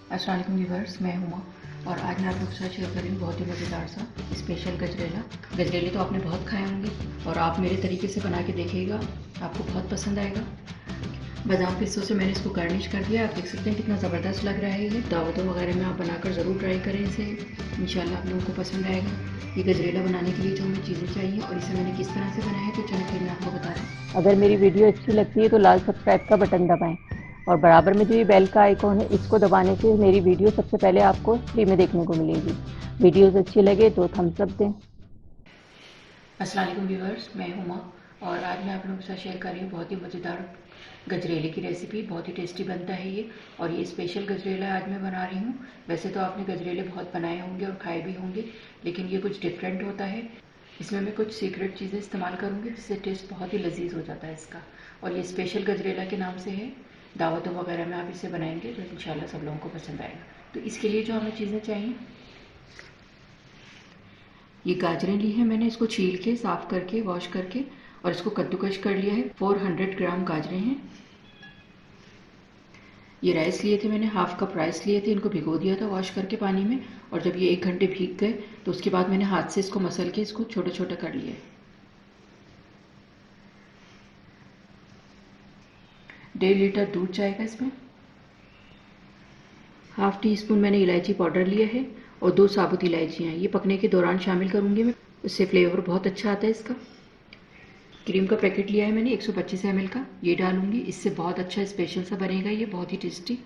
अस्सलाम वालेकुम व्यूअर्स, मैं हुमा और आज मैं आप लोग के साथ शेयर कर रही हूँ बहुत ही मज़ेदार सा स्पेशल गजरेला। गजरेले तो आपने बहुत खाए होंगे और आप मेरे तरीके से बना के देखिएगा, आपको बहुत पसंद आएगा। बादाम पिस्तों से मैंने इसको गार्निश कर दिया। आप देख सकते हैं कितना ज़बरदस्त लग रहा है। ये दावतों वगैरह में आप बनाकर ज़रूर ट्राई करें इसे, इंशाल्लाह आप लोगों को पसंद आएगा। ये गजरेला बनाने के लिए जो हमें चीज़ें चाहिए और इसे मैंने किस तरह से बनाया है तो चलिए फिर मैं आपको बता रही हूँ। अगर मेरी वीडियो अच्छी लगती है तो लाल सब्सक्राइब का बटन दबाएं और बराबर में जो ये बेल का आइकॉन है इसको दबाने से मेरी वीडियो सबसे पहले आपको फ्री में देखने को मिलेगी। वीडियोस अच्छी लगे तो थम्स अप दें। अस्सलाम वालेकुम व्यूअर्स, मैं हुमा और आज मैं आप लोगों के साथ शेयर कर रही हूँ बहुत ही मज़ेदार गजरेले की रेसिपी। बहुत ही टेस्टी बनता है ये और ये स्पेशल गजरेला आज मैं बना रही हूँ। वैसे तो आपने गजरेले बहुत बनाए होंगे और खाए भी होंगे, लेकिन ये कुछ डिफरेंट होता है। इसमें मैं कुछ सीक्रेट चीज़ें इस्तेमाल करूँगी जिससे टेस्ट बहुत ही लजीज हो जाता है इसका। और ये स्पेशल गजरेला के नाम से है। दावतों वगैरह में आप इसे बनाएंगे तो इंशाल्लाह सब लोगों को पसंद आएगा। तो इसके लिए जो हमें चीज़ें चाहिए, ये गाजरें ली हैं मैंने, इसको छील के साफ़ करके वॉश करके और इसको कद्दूकश कर लिया है। 400 ग्राम गाजरें हैं। ये राइस लिए थे मैंने, हाफ कप राइस लिए थे, इनको भिगो दिया था वॉश करके पानी में। और जब ये 1 घंटे भीग गए तो उसके बाद मैंने हाथ से इसको मसल के इसको छोटा छोटा कर लिया है। 1.5 लीटर दूध जाएगा इसमें। हाफ टी स्पून मैंने इलायची पाउडर लिया है और 2 साबुत इलायचियाँ, ये पकने के दौरान शामिल करूँगी मैं, उससे फ्लेवर बहुत अच्छा आता है इसका। क्रीम का पैकेट लिया है मैंने 125 ml का, ये डालूंगी, इससे बहुत अच्छा स्पेशल सा बनेगा ये, बहुत ही टेस्टी।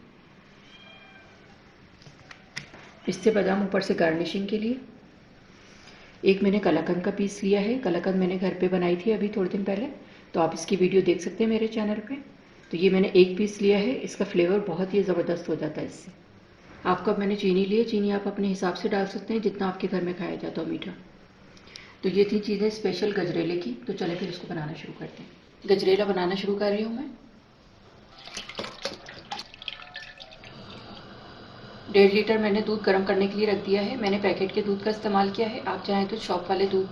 पिस्ते बादाम ऊपर से गार्निशिंग के लिए। एक मैंने कलाकंद का पीस लिया है, कलाकंद मैंने घर पे बनाई थी अभी थोड़े दिन पहले, तो आप इसकी वीडियो देख सकते हैं मेरे चैनल पे। तो ये मैंने एक पीस लिया है, इसका फ्लेवर बहुत ही ज़बरदस्त हो जाता है इससे। हाफ कप मैंने चीनी ली है, चीनी आप अपने हिसाब से डाल सकते हैं जितना आपके घर में खाया जाता हो मीठा। तो ये थी चीज़ें स्पेशल गजरेले की। तो चले फिर इसको बनाना शुरू करते हैं। गजरेला बनाना शुरू कर रही हूँ मैं। 1.5 लीटर मैंने दूध गर्म करने के लिए रख दिया है। मैंने पैकेट के दूध का इस्तेमाल किया है, आप चाहें तो शॉप वाले दूध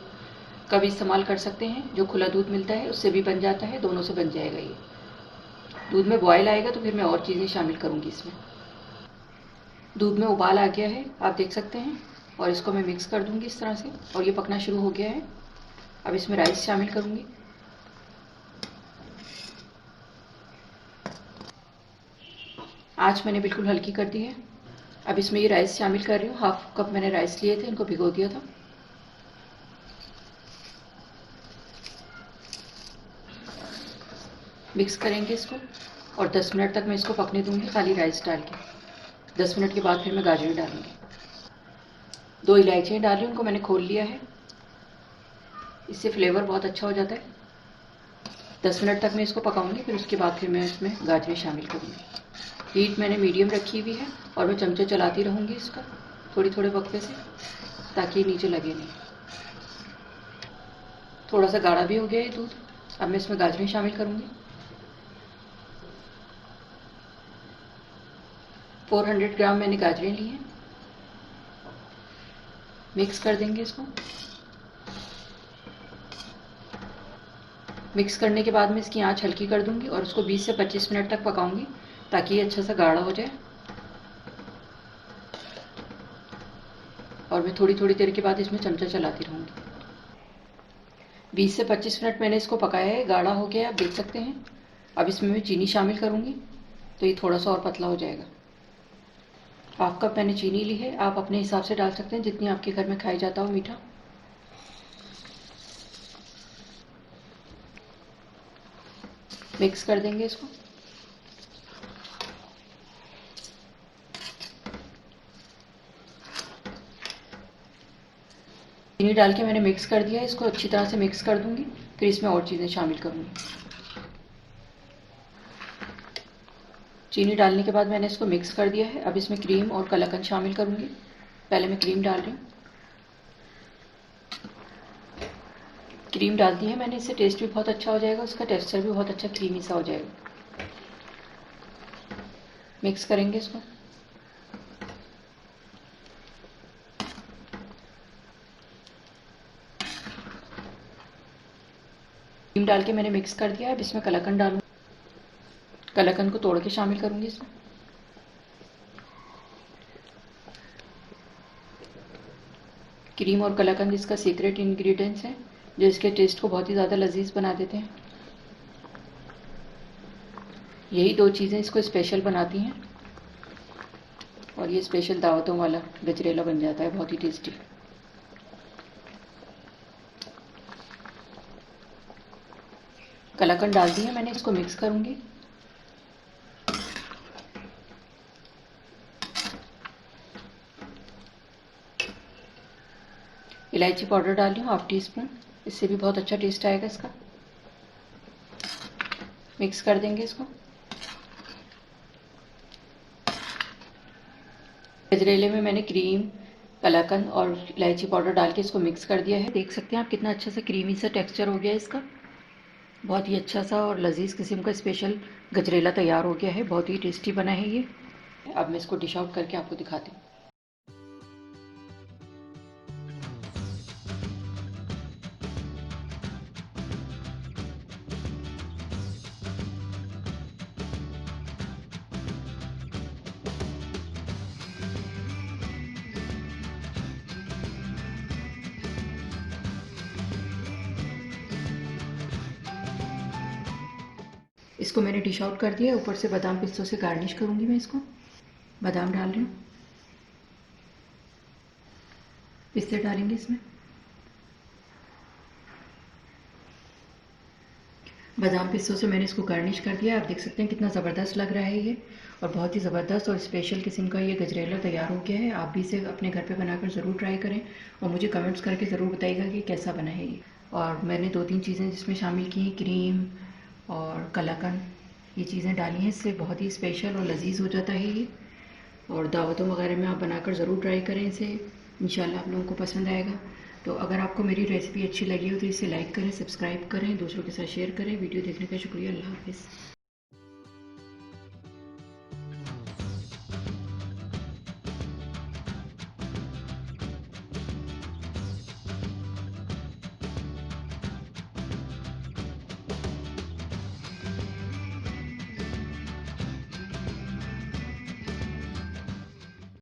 का भी इस्तेमाल कर सकते हैं, जो खुला दूध मिलता है उससे भी बन जाता है, दोनों से बन जाएगा ये। दूध में बॉयल आएगा तो फिर मैं और चीज़ें शामिल करूँगी इसमें। दूध में उबाल आ गया है, आप देख सकते हैं, और इसको मैं मिक्स कर दूँगी इस तरह से और ये पकना शुरू हो गया है। अब इसमें राइस शामिल करूँगी। आँच मैंने बिल्कुल हल्की कर दी है। अब इसमें ये राइस शामिल कर रही हूँ। हाफ कप मैंने राइस लिए थे, इनको भिगो दिया था। मिक्स करेंगे इसको और 10 मिनट तक मैं इसको पकने दूँगी खाली राइस डाल के। 10 मिनट के बाद फिर मैं गाजर डालूँगी। 2 इलायचियाँ डाली, उनको मैंने खोल लिया है, इससे फ्लेवर बहुत अच्छा हो जाता है। 10 मिनट तक मैं इसको पकाऊंगी, फिर उसके बाद फिर मैं इसमें गाजरें शामिल करूँगी। हीट मैंने मीडियम रखी हुई है और मैं चमचे चलाती रहूँगी इसका थोड़ी थोड़े वक्फे से, ताकि नीचे लगे नहीं। थोड़ा सा गाढ़ा भी हो गया है दूध। अब मैं इसमें गाजरें शामिल करूँगी। 400 ग्राम मैंने गाजरें ली हैं। मिक्स कर देंगे इसको। मिक्स करने के बाद मैं इसकी आंच हल्की कर दूंगी और उसको 20 से 25 मिनट तक पकाऊंगी, ताकि ये अच्छा सा गाढ़ा हो जाए। और मैं थोड़ी थोड़ी देर के बाद इसमें चमचा चलाती रहूँगी। 20 से 25 मिनट मैंने इसको पकाया है, गाढ़ा हो गया है, आप देख सकते हैं। अब इसमें मैं चीनी शामिल करूँगी, तो ये थोड़ा सा और पतला हो जाएगा। हाफ कप मैंने चीनी ली है, आप अपने हिसाब से डाल सकते हैं जितनी आपके घर में खाया जाता हो मीठा। मिक्स कर देंगे इसको। चीनी डाल के मैंने मिक्स कर दिया है, इसको अच्छी तरह से मिक्स कर दूंगी, फिर इसमें और चीज़ें शामिल करूँगी। चीनी डालने के बाद मैंने इसको मिक्स कर दिया है। अब इसमें क्रीम और कलाकंद शामिल करूँगी। पहले मैं क्रीम डाल रही हूँ। क्रीम डाल दी है मैंने, इससे टेस्ट भी बहुत अच्छा हो जाएगा, उसका टेक्सचर भी बहुत अच्छा क्रीमी सा हो जाएगा। मिक्स करेंगे इसको। क्रीम डाल के मैंने मिक्स कर दिया है। अब इसमें कलाकंद डालूँ, कलाकंद को तोड़ के शामिल करूँगी इसमें। क्रीम और कलाकंद इसका सीक्रेट इंग्रेडिएंट्स हैं जो इसके टेस्ट को बहुत ही ज़्यादा लजीज बना देते हैं। यही दो चीज़ें इसको स्पेशल बनाती हैं और ये स्पेशल दावतों वाला गजरेला बन जाता है, बहुत ही टेस्टी। कलाकंद डाल दी है मैंने, इसको मिक्स करूँगी। इलायची पाउडर डाल रही हूँ 1/2 टीस्पून, इससे भी बहुत अच्छा टेस्ट आएगा इसका। मिक्स कर देंगे इसको। गजरेले में मैंने क्रीम, कलाकंद और इलायची पाउडर डाल के इसको मिक्स कर दिया है। देख सकते हैं आप कितना अच्छा सा क्रीमी सा टेक्सचर हो गया है इसका। बहुत ही अच्छा सा और लजीज किस्म का स्पेशल गजरेला तैयार हो गया है, बहुत ही टेस्टी बना है ये। अब मैं इसको डिश आउट करके आपको दिखाती हूँ। इसको मैंने डिश आउट कर दिया, ऊपर से बादाम पिस्तों से गार्निश करूँगी मैं इसको। बादाम डाल रही हूँ, पिस्ते डालेंगे इसमें। बादाम पिस्तों से मैंने इसको गार्निश कर दिया। आप देख सकते हैं कितना ज़बरदस्त लग रहा है ये, और बहुत ही ज़बरदस्त और स्पेशल किस्म का ये गजरेला तैयार हो गया है। आप भी इसे अपने घर पे बनाकर ज़रूर ट्राई करें और मुझे कमेंट्स करके ज़रूर बताइएगा कि कैसा बना है ये। और मैंने 2-3 चीज़ें जिसमें शामिल की, क्रीम और कलाकंद, ये चीज़ें डाली हैं, इससे बहुत ही स्पेशल और लजीज हो जाता है ये। और दावतों वगैरह में आप बनाकर ज़रूर ट्राई करें इसे, इंशाल्लाह आप लोगों को पसंद आएगा। तो अगर आपको मेरी रेसिपी अच्छी लगी हो तो इसे लाइक करें, सब्सक्राइब करें, दूसरों के साथ शेयर करें। वीडियो देखने का शुक्रिया। अल्लाह हाफ़िज़।